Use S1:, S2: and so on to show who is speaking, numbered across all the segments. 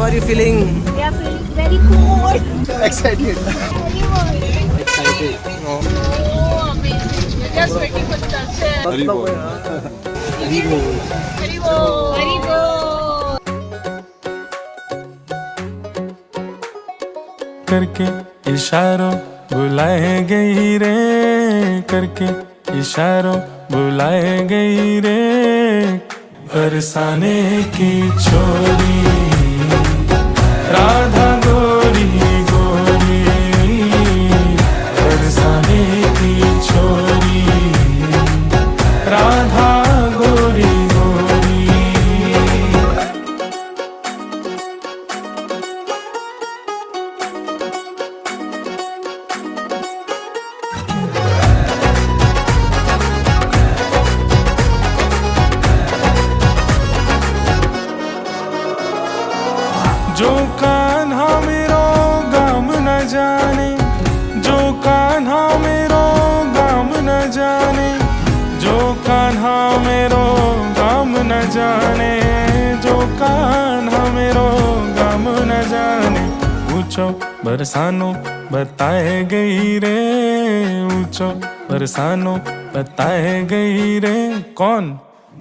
S1: are you feeling?
S2: We are feeling very cool.
S3: Excited.
S2: Very warm.
S3: Excited.
S1: No.
S2: Oh, amazing. We're just waiting for the sunset.
S3: Haribo.
S2: Haribo. Haribo.
S4: करके इशारों बुलाए गई रे, करके इशारों बुलाए गई रे, बरसाने की छोरी राधा गोरी गोरी, बरसाने की छोरी राधा गोरी गोरी। जो कान्हा मेरो गाम न जाने, जो कान्हा मेरो गाम न जाने, जो कान्हा मेरो गाम न जाने, जो कान्हा मेरो गाम न जाने, ऊंचो बरसानो बताए गई रे, ऊंचो बरसानो बताए गई रे, कौन?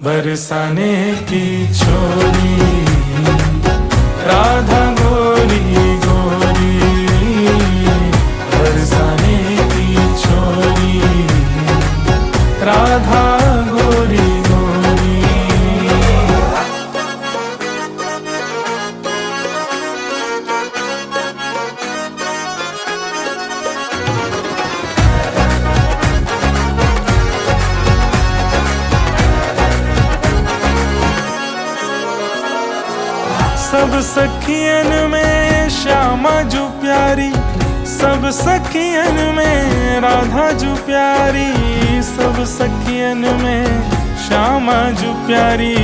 S4: बरसाने की छोरी राधा गोरी गोरी, बरसाने की छोरी राधा गोरी गोरी। सब सखियन में श्यामा जो प्यारी, सब सखियन में राधा जो प्यारी, सब सखियन में श्यामा जो प्यारी,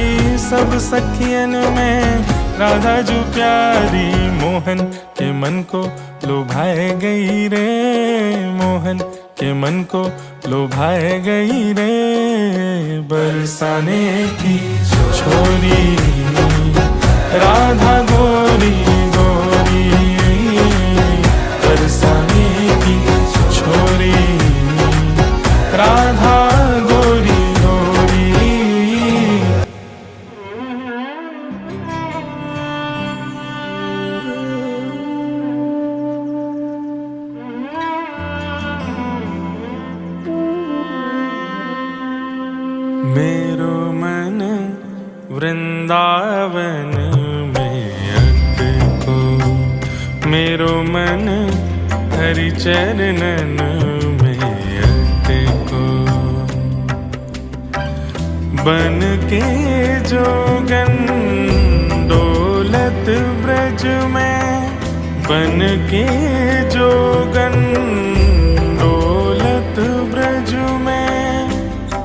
S4: सब सखियन में राधा जो प्यारी, मोहन के मन को लुभाए गई रे, मोहन के मन को लुभाए गई रे, बरसाने की छोरी राधा गोरी गोरी, बरसाने की छोरी राधा गोरी गोरी। मेरो मन वृंदावन मेरो मन हरि चरणन में अटको, बन के जोगन डोलत ब्रज में, बन के जोगन डोलत ब्रज में,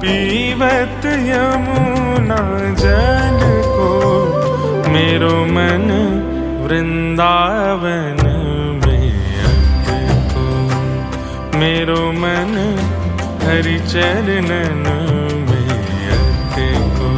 S4: पीवत यमुना जल को, मेरो मन वृंदावन में अटको, मेरो मन हरि चरणन में अटको।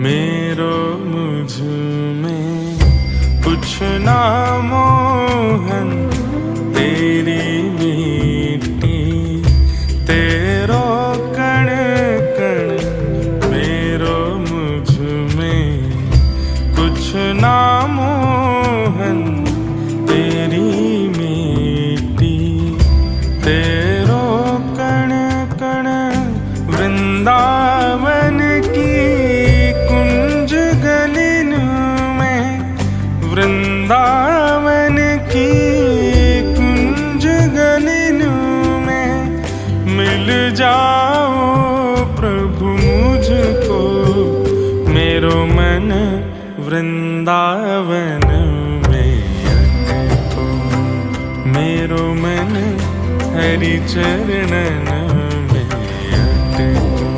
S4: मेरो मुझ में कुछ ना मोहन, तेरी मीठी तेरो कण कण, मेरो मुझ में कुछ ना मोहन, तेरी मीठी तेरो कण कण, वृंदावन की कुंज गलिन में, वृंदावन की कुंज गलिन में, मिल जाओ प्रभु मुझको, मेरो मन वृंदावन में अटको, मेरो मन हरि चरणन में अटको।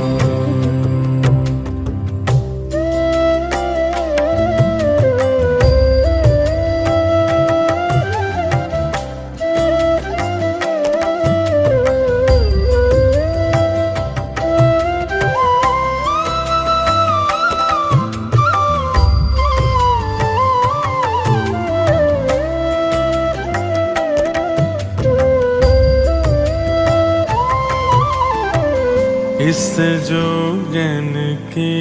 S4: जोगन के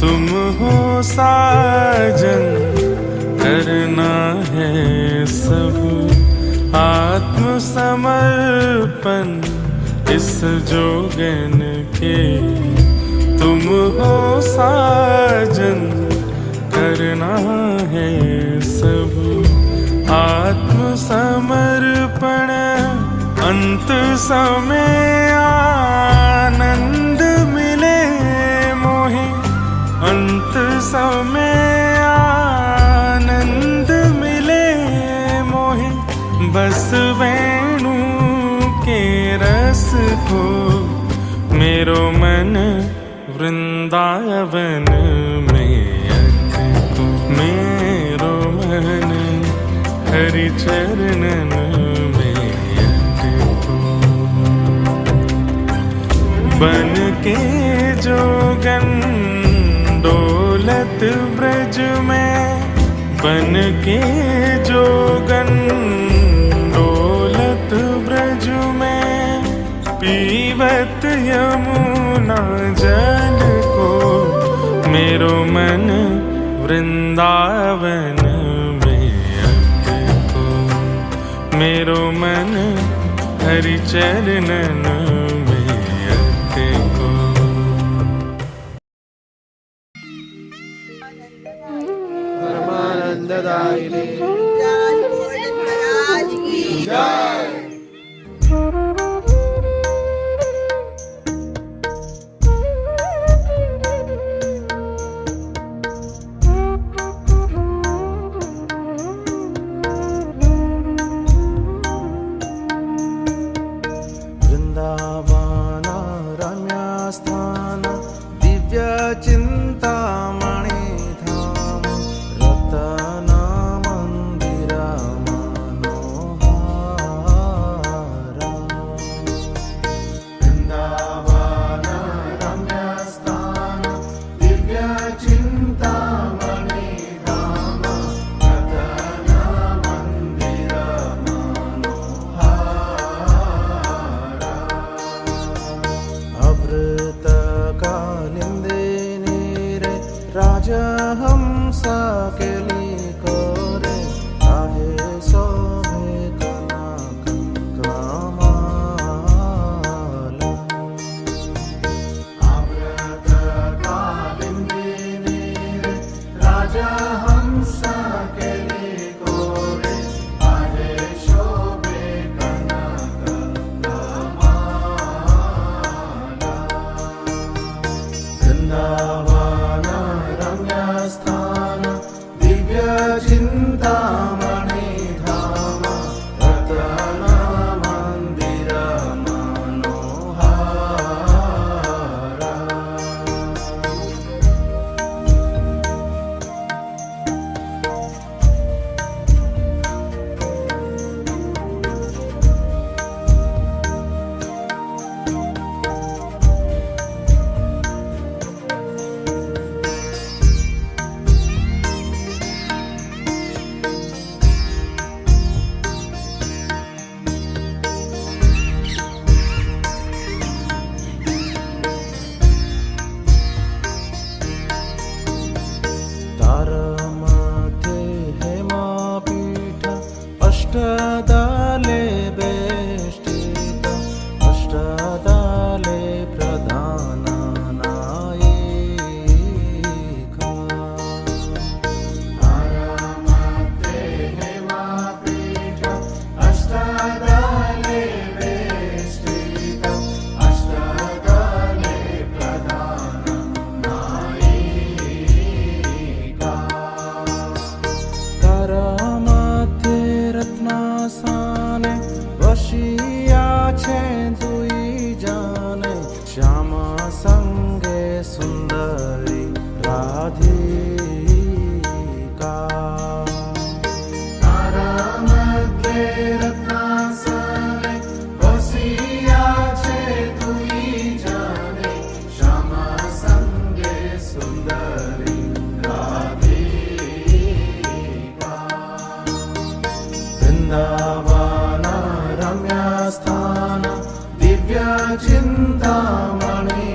S4: तुम हो साजन, करना है सब आत्मसमर्पण। इस जोगन के तुम हो साजन, करना है सब आत्मसमर्पण। अंत समय आनंद मिले मोहे, अंत समय आनंद मिले मोहे। बस वेणु के रस को मेरो मन वृंदावन में अटको। मेरो मन हरि चरणन में अटको। बन के जोगन डोलत ब्रज में, बन के जोगन डोलत ब्रज में। पीवत यमुना जल को मेरो मन वृंदावन में अटको। मेरो मन हरि चरणन में अटको।
S1: परमानंददायिनी
S3: महाराज की
S1: जय।
S5: वृंदावन रम्यस्थान दिव्य चिंतामणि धाम, रतन मंदिर मनोहर। वृंदावन रम्यस्थान दिव्य चिंतामणि धाम, रतन मंदिर अमृत कालिंदे नीरे राजहंस केली कोरे। आहे शोभे कनक कमाला। अमृत कालिंदे नीरे राजहंस केली कोरे। आहे शोभे कनक वृंदावन रम्यस्थान दिव्य चिंतामणि धाम, रतन मंदिर मनोहर। तारमध्ये हेमापीठ अष्टदले बेष्टित, अष्टदले प्रधान नायिका। तारमध्ये हेमापीठ अष्टदले बेष्टित, अष्टदले प्रधान नायिका। करमध्ये रत्नासाने वशिया छे दुई जाने। श्याम संगे सुंदरी राधिका। करमध्ये रत्नासाने वशिया छे दुई जाने। श्याम संगे सुंदरी Radhika. Vrindavan रम्यस्थान Divya Chintamani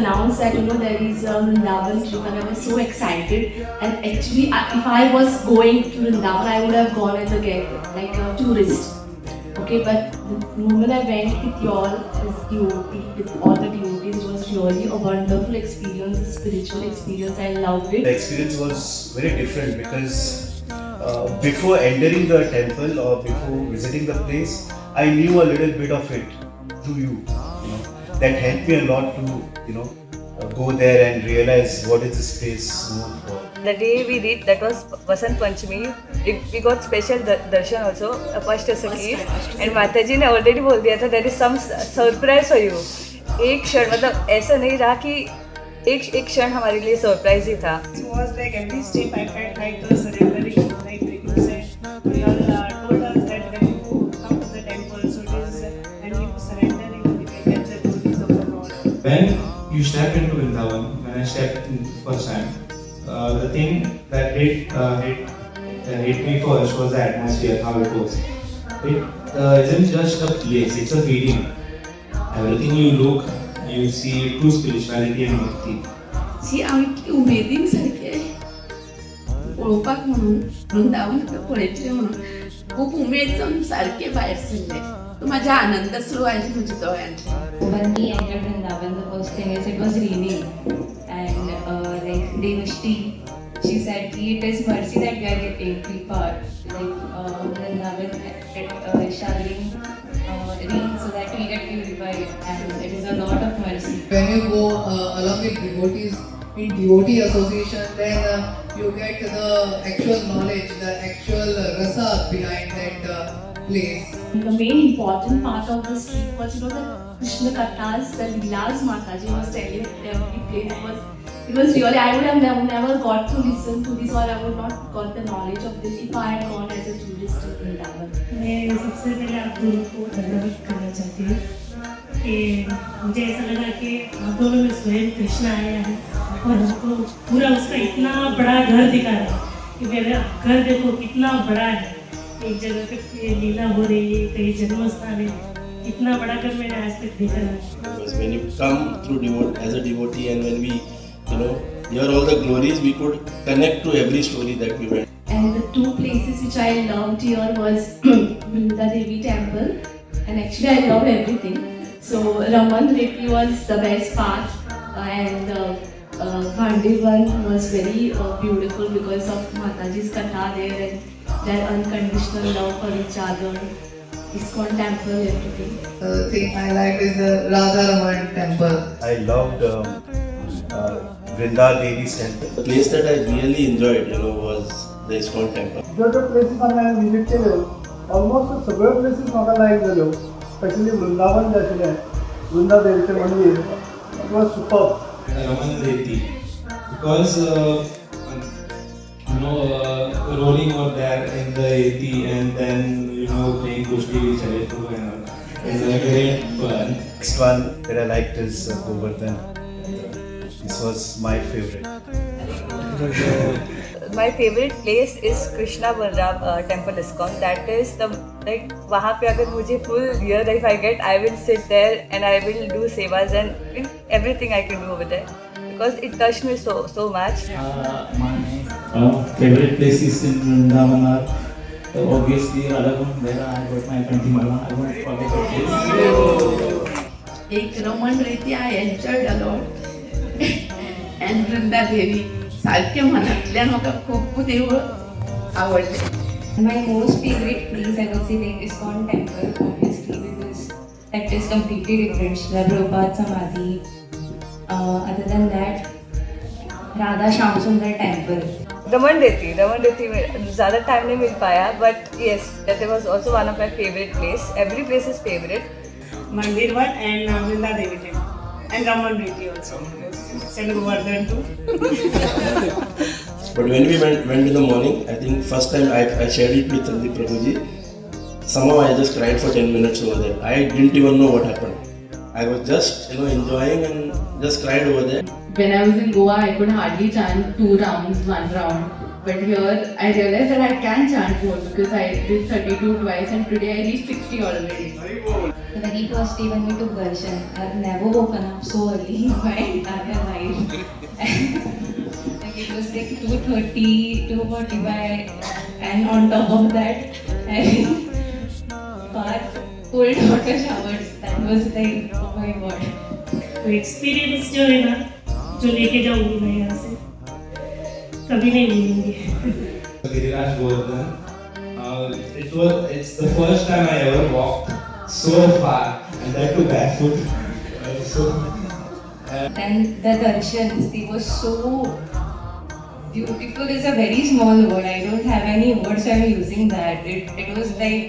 S1: announced that there is a Vrindavan trip, and I was so excited. And actually, if I was going to Vrindavan, I would have gone as a guest, like a tourist. Okay, but the moment I went with y'all as devotee, with all the devotees, it was really a wonderful experience, a spiritual experience. I loved it.
S3: The experience was very different because before entering the temple or before visiting the place, I knew a little bit of it through you. That helped me a lot to go there and realize what is this place known for.
S6: The day we reached, that was Vasant Panchami. We got special darshan also, Apastasaki. And Mataji ने already बोल दिया था there is some surprise for you. एक क्षण मतलब ऐसा नहीं रहा कि एक क्षण हमारे लिए सरप्राइज ही था.
S7: It was like every step I felt like surrendering, like you said. You all told us that when you come to the temple, so it is when you surrender, you will get the glories of the Lord.
S8: When you step into Vrindavan, when I stepped in first time, the thing that hit me first was the atmosphere, how it was. It isn't just a place, it's a feeling. Everything you look, you see true spirituality and bhakti.
S1: जी आम्ही उमेदीन सारखे पळोवपाक म्हणून वृंदावन पळयतलें म्हणून खूब उमेद जावन सारके भायर सरले. तो म्हाज्या आनंदाश्रू आयले म्हज्या दोळ्यांतल्यान.
S9: When we entered Vrindavan, the first thing is it was raining, and like Devashti, she said ki it is mercy that we are getting free power. Like Vrindavan showering rain so that we get purified, and it is a lot of mercy.
S10: When you go along with devotees in devotee association, then you get the actual knowledge, the actual rasa behind that place.
S1: The main important part of this trip was, the Krishna Kathas, the Leelas Mataji was telling at every place. It was really, I would have never got to listen to this, or I would not got the knowledge of this if I had gone as a tourist to Vrindavan.
S7: मैं सबसे पहले आप दोनों को धन्यवाद करना चाहती हूँ कि मुझे ऐसा लगा कि आप दोनों में स्वयं कृष्ण आया है और हमको पूरा उसका इतना बड़ा घर दिखा रहा है कि मेरा घर देखो कितना बड़ा है. एक जगह पे लीला हो रही है, कहीं जन्म स्थान है. इतना बड़ा घर मैंने आज तक देखा नहीं.
S11: Because when you come through as a devotee, and when we hear all the glories, we could connect to every story that we went.
S1: And the two places which I loved here was Vrinda Devi temple, and actually I loved everything. So Raman Reti was the best part, and Ghandivan was very beautiful because of Mataji's katha there and their unconditional love for each other. ISKCON temple, everything.
S10: The thing I liked is the Radha Raman temple.
S3: I loved Vrinda Devi's temple.
S11: The place that I really enjoyed, was the ISKCON temple.
S12: जो places आम्ही visit केल्यो almost सगळ्यो places म्हाका लायक जाल्यो. Specially Vrindavan जे आशिल्लें, वृंदा देवीचें मंदिर, it was superb.
S8: Raman Reti, because rolling over there in the Reti and then playing Kushti with Chaletu and it's a great fun.
S3: Next one that I liked is Govardhan. This was my favorite.
S6: My favorite place is Krishna Balram Temple ISKCON. That is वहाँ पे अगर मुझे full year if I get, I will sit there and I will do sevas and everything I can do over there because it touched me so much.
S8: My favorite places in Vrindavan are obviously Radhakund, where I got my Kantimala. I won't forget that place.
S1: एक Raman Reti I enjoyed a lot, and Vrinda Devi सारखे मनातल्यान म्हाका खूब देव आवडले.
S9: My most favorite place I would say like ISKCON temple, obviously, because that is completely different. Srila Prabhupada Samadhi. Other than that, Radha Shyamsundar temple.
S6: Raman Reti में ज़्यादा time नहीं मिल पाया, but yes, that was also one of my favorite place. Every place is favorite.
S7: Mandirvat and Vrinda Devi temple and Raman Reti also. And Govardhan too.
S11: But when we went in the morning, I think first time I shared it with Sandeep Prabhuji. Somehow I just cried for 10 minutes over there. I didn't even know what happened. I was just enjoying and just cried over there.
S1: When I was in Goa, I could hardly chant 2 rounds, 1 round. But here, I realized that I can chant more because I did 32 twice and today I reached 60 already.
S9: The very first day when we took darshan, I've never woken up so early in my entire life. Like it was like 2:30, 2:45, and on top of that, having bath, cold water showers. That was like, oh my god.
S7: तो experience जो है ना, जो लेके जाऊंगी मैं यहाँ से, कभी नहीं भूलूंगी.
S8: Giriraj Govardhan. It's the first time I ever walked so far, and that too barefoot.
S9: Then the darshans, they were so beautiful. Is a very small word. I don't have any words. I'm using that. It was like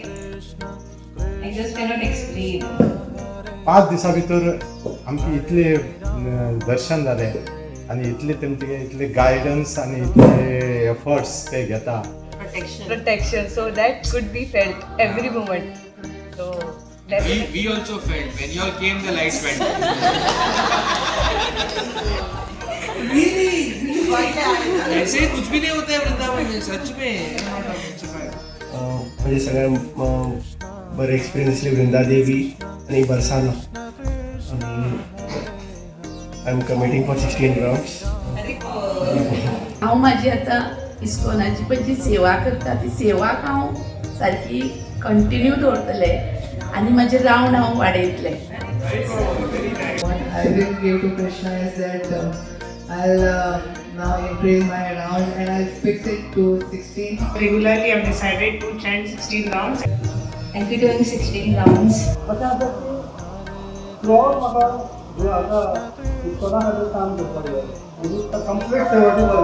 S9: I just cannot explain.
S12: 5 दिसा भितर आमची इतले दर्शन जाले आनी इतले तेमचे इतले guidance आनी इतले एफर्ट्स ते घेता.
S6: Protection, so that could be felt every moment. So definitely.
S5: We also felt when you all came, the lights went. ऐसे कुछ भी नहीं होता है वृंदावन में, सच में.
S13: म्हणजे सगळ्यात बरे एक्सपिरियन्स असले वृंदादेवी आणि बरसाना. आणि I am committing for 16 rounds.
S1: हांव म्हाजी आतां इस्कॉनाची पण जी सेवा करता ती सेवाक हांव सारकी कंटिन्यू दवरतलें आनी म्हाजे राउंड हांव वाडयतलें.
S10: What I will give to Krishna is that I'll now increase my round and I'll fix it to 16.
S7: Regularly, I've decided to chant 16 rounds.
S9: I'll be doing 16 rounds.
S12: अशें आसा की फ्लोर म्हाका जे आतां इस्कॉना खातीर काम करपाक जाय आनी तो कंप्लीट सेवाची जाय.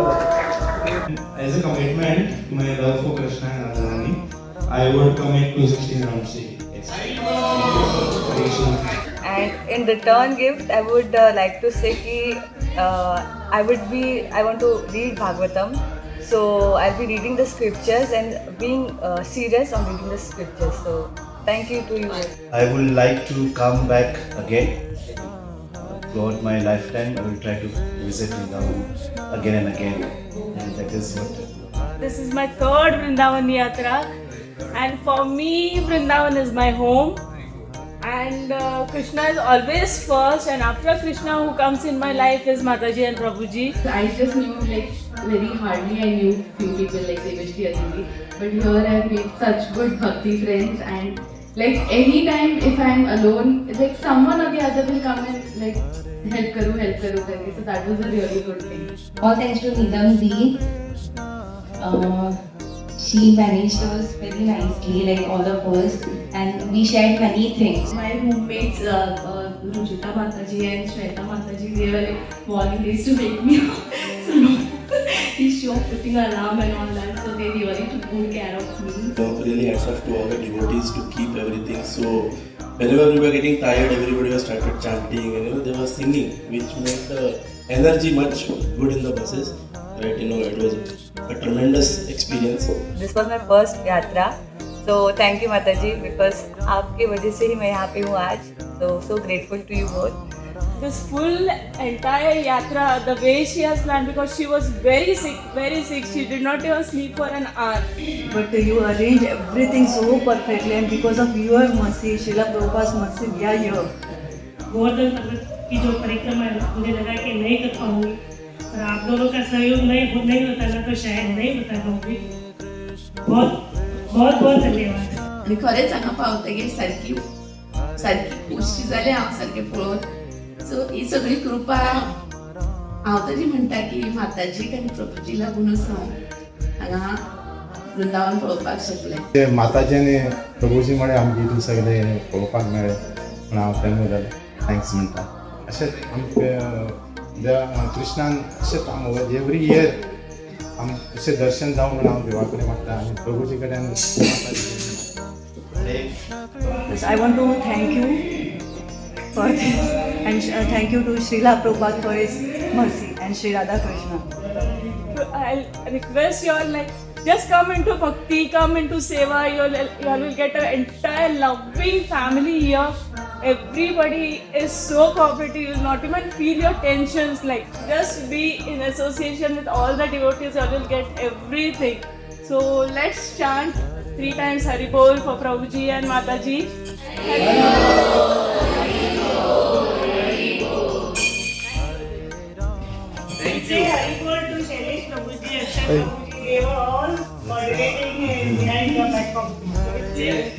S8: As a commitment to my love for Krishna and Radharani, I would commit to 16 rounds. Yes.
S6: And in return gift, I would like to say कि I want to read Bhagavatam. So I'll be reading the scriptures and being serious on reading the scriptures. So thank you to you.
S3: I would like to come back again. Throughout my lifetime, I will try to visit Vrindavan again and again. And that is what.
S2: This is my third Vrindavan Yatra, and for me, Vrindavan is my home. And Krishna is always first, and after Krishna, who comes in my life is Mataji and Prabhuji.
S1: I just knew like very hardly I knew few people like Devashti Aditi, but here I've made such good bhakti friends, and like anytime if I'm alone, like someone or the other will come and like help karu karke. So that was a really good thing.
S9: All thanks to Needham Dee. She managed us very nicely, like all of us, and we shared many things.
S1: My roommates, Ruchita Mataji and Shweta Mataji, they were like volunteers to make me show putting alarm and all that. So they really took good care of me.
S11: So really hats off to all the devotees to keep everything. So whenever we were getting tired, everybody was started chanting and they were singing, which made the energy much good in the buses. Right, it was a tremendous experience.
S6: This was my first yatra. So thank you Mataji, because आपके वजह से ही मैं यहाँ पे हूँ आज. So grateful to you both.
S2: This full entire yatra, the way she has planned, because she was very sick. She did not even sleep for an hour.
S14: But you arrange everything so perfectly, and because of your mercy, Srila Prabhupada's mercy, we are here.
S7: Govardhan पर्वत की जो परिक्रमा है, मुझे लगा कि नहीं कर पाऊंगी, और आप दोनों का सहयोग नहीं होता ना तो शायद नहीं होता पाऊंगी. बहुत धन्यवाद.
S1: आणि खरेंच हांगा पावतकीर सारकी खुशी जाली हांव सारकें पळोवन. सो ही सगळी कृपा हांव तरी म्हणटा की माताजीक आनी प्रभुजी लागूनच हांव हांगा वृंदावन पळोवपाक शकलें.
S12: ते माताजी आनी प्रभुजी मुळे आमकां इतलें सगळें पळोवपाक मेळ्ळें म्हण हांव तेन्ना जालें थँक्स म्हणटा. अशेंच आमकां कृष्णान अशेंच आमकां एवरी इयर आमकां अशें दर्शन जावं म्हण हांव देवा कडेन मागता आनी प्रभुजी कडेन.
S14: Yes, I want to thank you for this, and thank you to Srila Prabhupada for his mercy and Sri Radha Krishna.
S2: I'll request you all, like, just come into bhakti, come into seva. You all will get an entire loving family here. Everybody is so cooperative. You will not even feel your tensions. Like, just be in association with all the devotees. You all will get everything. So let's chant 3 times Hari Bol for Prabhuji and Mataji.
S7: Say Haribol to Shailesh Prabhuji, Akshay Prabhuji. They were all coordinating behind the back of the